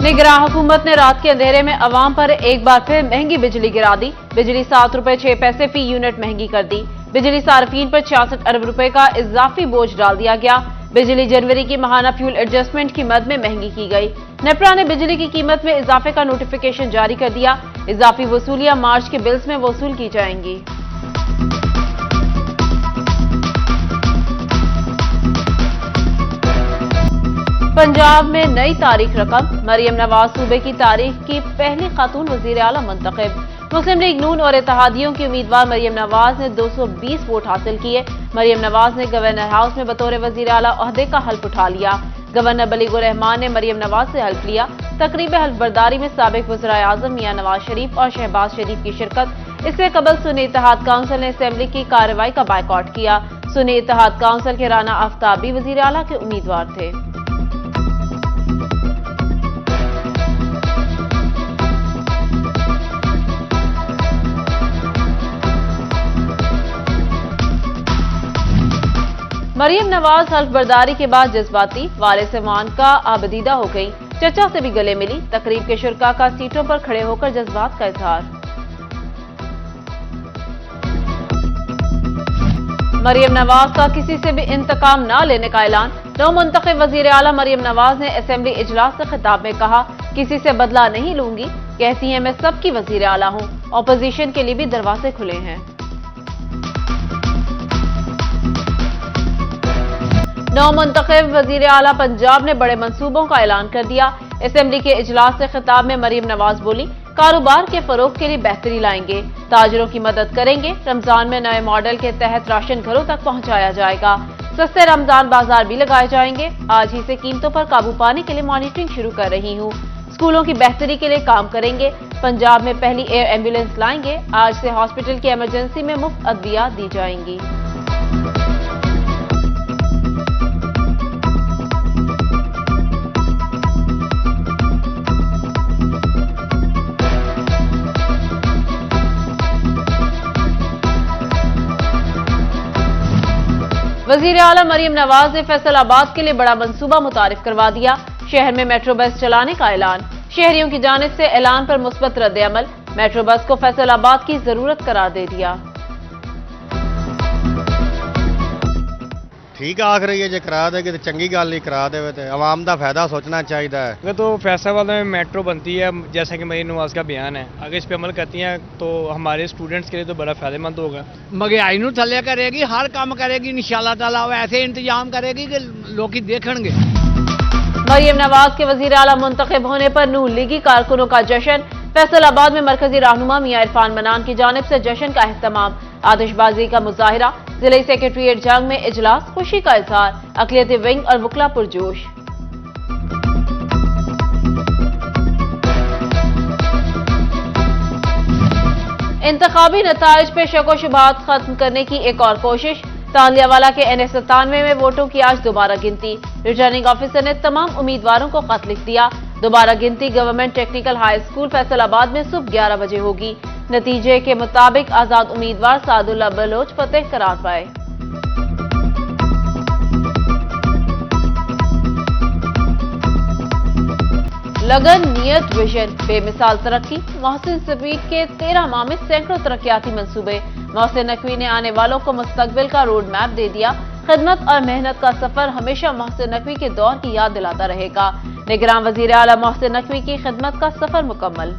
निगरान हुकूमत ने रात के अंधेरे में अवाम पर एक बार फिर महंगी बिजली गिरा दी। बिजली 7 रुपए 6 पैसे फी यूनिट महंगी कर दी। बिजली सार्फिन पर 66 अरब रुपए का इजाफी बोझ डाल दिया गया। बिजली जनवरी की माहाना फ्यूल एडजस्टमेंट की मद में महंगी की गई। नेपरा ने बिजली की कीमत में इजाफे का नोटिफिकेशन जारी कर दिया। इजाफी वसूलियां मार्च के बिल्स में वसूल की जाएंगी। पंजाब में नई तारीख रकम। मरियम नवाज सूबे की तारीख की पहली खातून वजीर आला मुंतखब। मुस्लिम लीग नून और इत्तेहादियों की उम्मीदवार मरियम नवाज ने 220 वोट हासिल किए। मरियम नवाज ने गवर्नर हाउस में बतौर वजीर आला ओहदे का हल्फ उठा लिया। गवर्नर बलीगुर रहमान ने मरियम नवाज से हल्फ लिया। तकरीब हल्फ बर्दारी में साबिक वज़ीर आज़म मियां नवाज शरीफ और शहबाज शरीफ की शिरकत। इससे कबल सुन्नी इत्तेहाद काउंसिल ने असेंबली की कार्रवाई का बायकॉट किया। सुन्नी इत्तेहाद काउंसिल के राना आफ्ताबी वजीर आला के उम्मीदवार थे। मरियम नवाज हल्फ बर्दारी के बाद जज्बाती। वारिस मान का आबदीदा हो गई। चचा से भी गले मिली। तकरीब के शुरका का सीटों पर खड़े होकर जज्बात का इजहार। मरियम नवाज का किसी से भी इंतकाम न लेने का ऐलान। नौ मुंतखब वजीर आला मरियम नवाज ने असेंबली इजलास से खिताब में कहा, किसी से बदला नहीं लूंगी। कहती हैं मैं सबकी वजीर आला हूं। ऑपोजिशन के लिए भी दरवाजे खुले हैं। नौ मुंतखब वजीर आला पंजाब ने बड़े मंसूबों का ऐलान कर दिया। असेंबली के इजलास से खिताब में मरियम नवाज बोली, कारोबार के फरोग के लिए बेहतरी लाएंगे, ताजरों की मदद करेंगे। रमजान में नए मॉडल के तहत राशन घरों तक पहुंचाया जाएगा। सस्ते रमजान बाजार भी लगाए जाएंगे। आज ही से कीमतों पर काबू पाने के लिए मॉनिटरिंग शुरू कर रही हूं। स्कूलों की बेहतरी के लिए काम करेंगे। पंजाब में पहली एयर एम्बुलेंस लाएंगे। आज से हॉस्पिटल की इमरजेंसी में मुफ्त अद्वियात दी जाएंगी। वजीर आला मरियम नवाज ने फैसलाबाद के लिए बड़ा मंसूबा मुतारिफ करवा दिया। शहर में मेट्रो बस चलाने का ऐलान। शहरियों की जानिब से ऐलान पर मुस्बत रद्द-ए-अमल। मेट्रो बस को फैसलाबाद की जरूरत करार दे दिया। ठीक आख रही है, जो करा देगी तो चंगी गल नहीं, करा दे तो आवाम का फायदा सोचना चाहिए है। अगर तो फैसलाबाद में मेट्रो बनती है जैसा कि मरियम नवाज का बयान है, अगर इस पे अमल करती हैं तो हमारे स्टूडेंट्स के लिए तो बड़ा फायदेमंद होगा। महंगाई नूं थल्ले करेगी, हर काम करेगी इंशाअल्लाह ताला। ऐसे इंतजाम करेगी कि लोग देखेंगे। मरियम नवाज के वजीर आला मुंतखब होने पर नून लीगी कारकुनों का जश्न। फैसलाबाद में मरकजी रहनुमा मियां इरफान मनान की जानिब से जश्न का एहतमाम। आतिशबाजी का मुजाहिरा। जिले सेक्रेटरीट जंग में इजलास। खुशी का इजहार। अकलियती विंग और वकला पुरजोश। इंतखाबी नताइज पे शको शुबहात खत्म करने की एक और कोशिश। तालियावाला के NS97 में वोटों की आज दोबारा गिनती। रिटर्निंग ऑफिसर ने तमाम उम्मीदवारों को खत लिख दिया। दोबारा गिनती government technical high school Faisalabad में सुबह 11 बजे होगी। नतीजे के मुताबिक आजाद उम्मीदवार सादुल्ला बलोच फतेह करार पाए। लगन, नियत, विजन, बेमिसाल तरक्की। मोहसिन सफीद के 13 माह में सैकड़ों तरक्याती मंसूबे। मोहसिन नकवी ने आने वालों को मुस्तकबिल का रोड मैप दे दिया। खिदमत और मेहनत का सफर हमेशा मोहसिन नकवी के दौर की याद दिलाता रहेगा। निगरान वजीर आला मोहसिन नकवी की खिदमत का सफर मुकम्मल।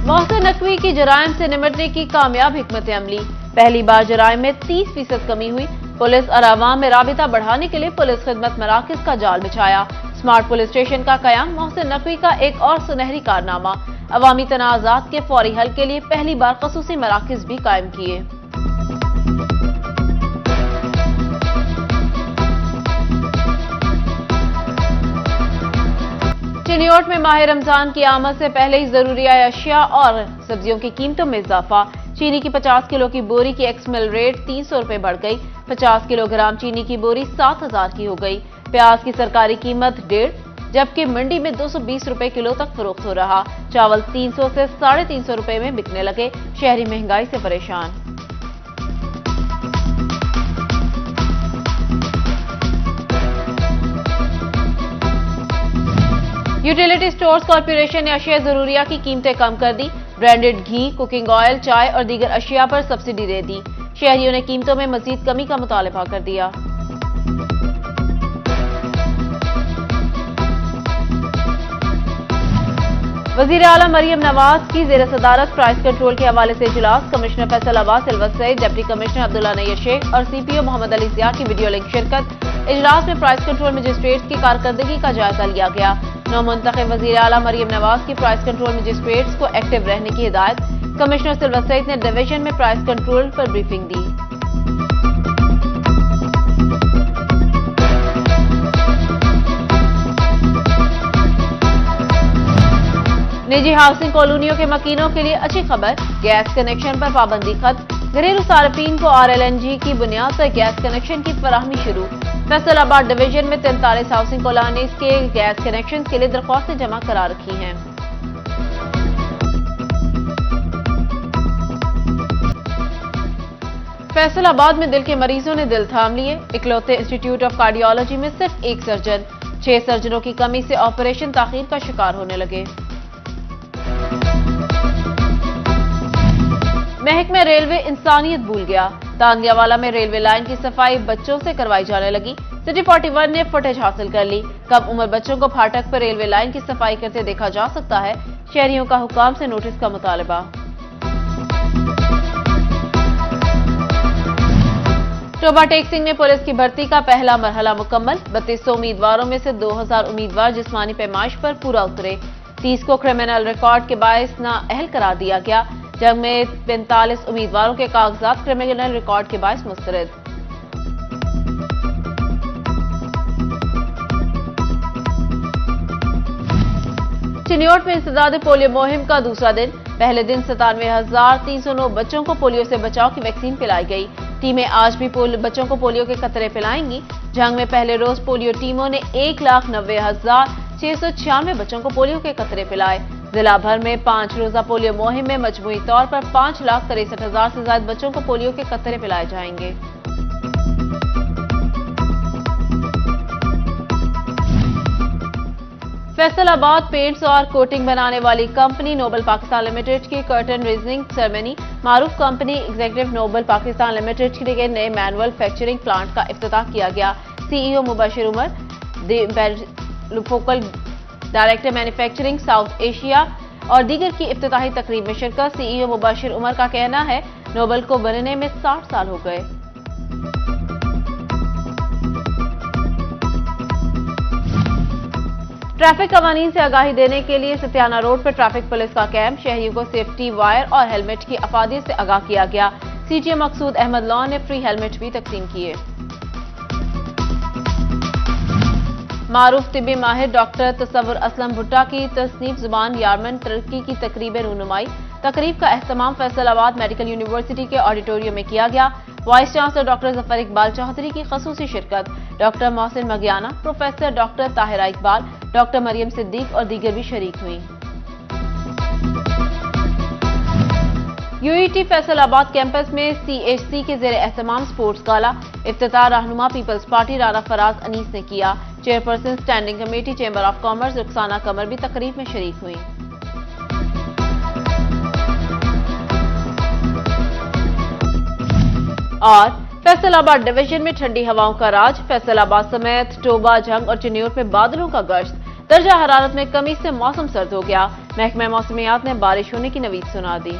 मोहसिन नकवी की जराइम से निपटने की कामयाब हिकमत अमली। पहली बार जराइम में 30% कमी हुई। पुलिस और आवाम में राबिता बढ़ाने के लिए पुलिस खिदमत मराकज का जाल बिछाया। स्मार्ट पुलिस स्टेशन का कयाम मोहसिन नकवी का एक और सुनहरी कारनामा। अवामी तनाज़ात के फौरी हल के लिए पहली बार खसूसी मराकज भी कायम किए। चिनियोट में माह रमजान की आमद से पहले ही जरूरी अशिया और सब्जियों की कीमतों में इजाफा। चीनी की 50 किलो की बोरी की एक्समिल रेट 300 रुपए बढ़ गई। 50 किलोग्राम चीनी की बोरी 7000 की हो गई। प्याज की सरकारी कीमत 1.5, जबकि मंडी में 220 रुपए किलो तक फरोख्त हो रहा। चावल 300 से 350 रुपए में बिकने लगे। शहरी महंगाई से परेशान। यूटिलिटी स्टोर्स कॉर्पोरेशन ने अशिया जरूरिया की कीमतें कम कर दी। ब्रांडेड घी, कुकिंग ऑयल, चाय और दीगर अशिया पर सब्सिडी दे दी। शहरियों ने कीमतों में मजीद कमी का मुतालबा कर दिया। वजीर आला मरियम नवाज की जेर सदारत प्राइस कंट्रोल के हवाले से इजलास। Commissioner Faisal Abbas Silwat Saeed, deputy commissioner Abdullah Nayyar Sheikh और सीपीओ मोहम्मद अली जिया की वीडियो लिंक शिरकत। इजलास में प्राइस कंट्रोल मजिस्ट्रेट्स की कारकर्दगी का जायजा लिया गया। नौमुंतखब वजीर आला मरियम नवाज की प्राइस कंट्रोल मजिस्ट्रेट्स को एक्टिव रहने की हिदायत। कमिश्नर सिल्वत सईद ने डिवीजन में प्राइस कंट्रोल पर ब्रीफिंग दी। निजी हाउसिंग कॉलोनियों के मकीनों के लिए अच्छी खबर, गैस कनेक्शन पर पाबंदी खत्म। घरेलू सार्फिन को RLNG की बुनियाद पर गैस कनेक्शन की फराहमी शुरू। फैसलाबाद डिवीजन में 43 हाउसिंग कॉलोनीज के गैस कनेक्शन के लिए दरख्वास्तें जमा करा रखी हैं। फैसलाबाद में दिल के मरीजों ने दिल थाम लिए। इकलौते इंस्टीट्यूट ऑफ कार्डियोलॉजी में सिर्फ एक सर्जन, 6 सर्जनों की कमी से ऑपरेशन ताखीर का शिकार होने लगे। महकमा रेलवे इंसानियत भूल गया। तांगियावाला में रेलवे लाइन की सफाई बच्चों से करवाई जाने लगी। सिटी 41 ने फुटेज हासिल कर ली। कम उम्र बच्चों को फाटक पर रेलवे लाइन की सफाई करते देखा जा सकता है। शहरियों का हुकाम से नोटिस का मुतालबा। टोबा टेक सिंह में पुलिस की भर्ती का पहला मरहला मुकम्मल। 3200 उम्मीदवारों में से 2000 उम्मीदवार जिस्मानी पैमाइश पर पूरा उतरे। 30 को क्रिमिनल रिकॉर्ड के बायस नाअहल करार दिया गया। जंग में 45 उम्मीदवारों के कागजात क्रिमिनल रिकॉर्ड के बायस मुस्तरद। चिन्योट में इंसदाद पोलियो मुहिम का दूसरा दिन। पहले दिन 97,309 बच्चों को पोलियो से बचाव की वैक्सीन पिलाई गई। टीमें आज भी बच्चों को पोलियो के कतरे पिलाएंगी। जंग में पहले रोज पोलियो टीमों ने 1,90,696 बच्चों को पोलियो के कतरे पिलाए। जिला भर में 5 रोजा पोलियो मुहिम में मजमूई तौर पर 5,63,000 से ज्यादा बच्चों को पोलियो के कतरे पिलाए जाएंगे। फैसलाबाद पेंट्स और कोटिंग बनाने वाली कंपनी नोबल पाकिस्तान लिमिटेड की कर्टन रेजनिंग सेरेमनी। मारूफ company executive Noble Pakistan Limited के लिए नए मैनुअल फैक्चरिंग प्लांट का इफ्तिताह किया गया। CEO Mubashir Umar, focal director manufacturing South Asia और दीगर की इफ्तिताही तकरीब में शिरकत। सीईओ मुबशिर उमर का कहना है नोबल को बनने में 60 साल हो गए। ट्रैफिक कवानीन से आगाही देने के लिए सत्याना रोड पर ट्रैफिक पुलिस का कैंप। शहरियों को सेफ्टी वायर और हेलमेट की अफादियत से आगाह किया गया। सीटीओ मकसूद अहमद लॉन ने फ्री हेलमेट भी तकसीम किए। मारूफ तिब्बी माहिर डॉक्टर तसव्वुर असलम भुट्टा की तसनीफ जुबान यारमन तरक्की की तकरीब रूनुमाई। तकरीब का एहतमाम फैसलाबाद मेडिकल यूनिवर्सिटी के ऑडिटोरियम में किया गया। Vice chancellor doctor Zafar Iqbal Chaudhry की खसूसी शिरकत। Doctor Mohsin Magiana, professor doctor Tahira Iqbal, doctor Mariam Siddique और दीगर भी शरीक हुई। यूईटी फैसलाबाद कैंपस में CHC के जेर एहतमाम स्पोर्ट्स गाला। इफ्तिताह रहनुमा पीपल्स पार्टी राना फराज अनीस ने किया। Chairperson standing committee chamber of commerce Rukhsana Qamar भी तकरीब में शरीक हुई। और फैसलाबाद डिवीजन में ठंडी हवाओं का राज। फैसलाबाद समेत टोबा, जंग और चिन्योट में बादलों का गश्त। दर्जा हरारत में कमी से मौसम सर्द हो गया। महकमा मौसमियात ने बारिश होने की नवीद सुना दी।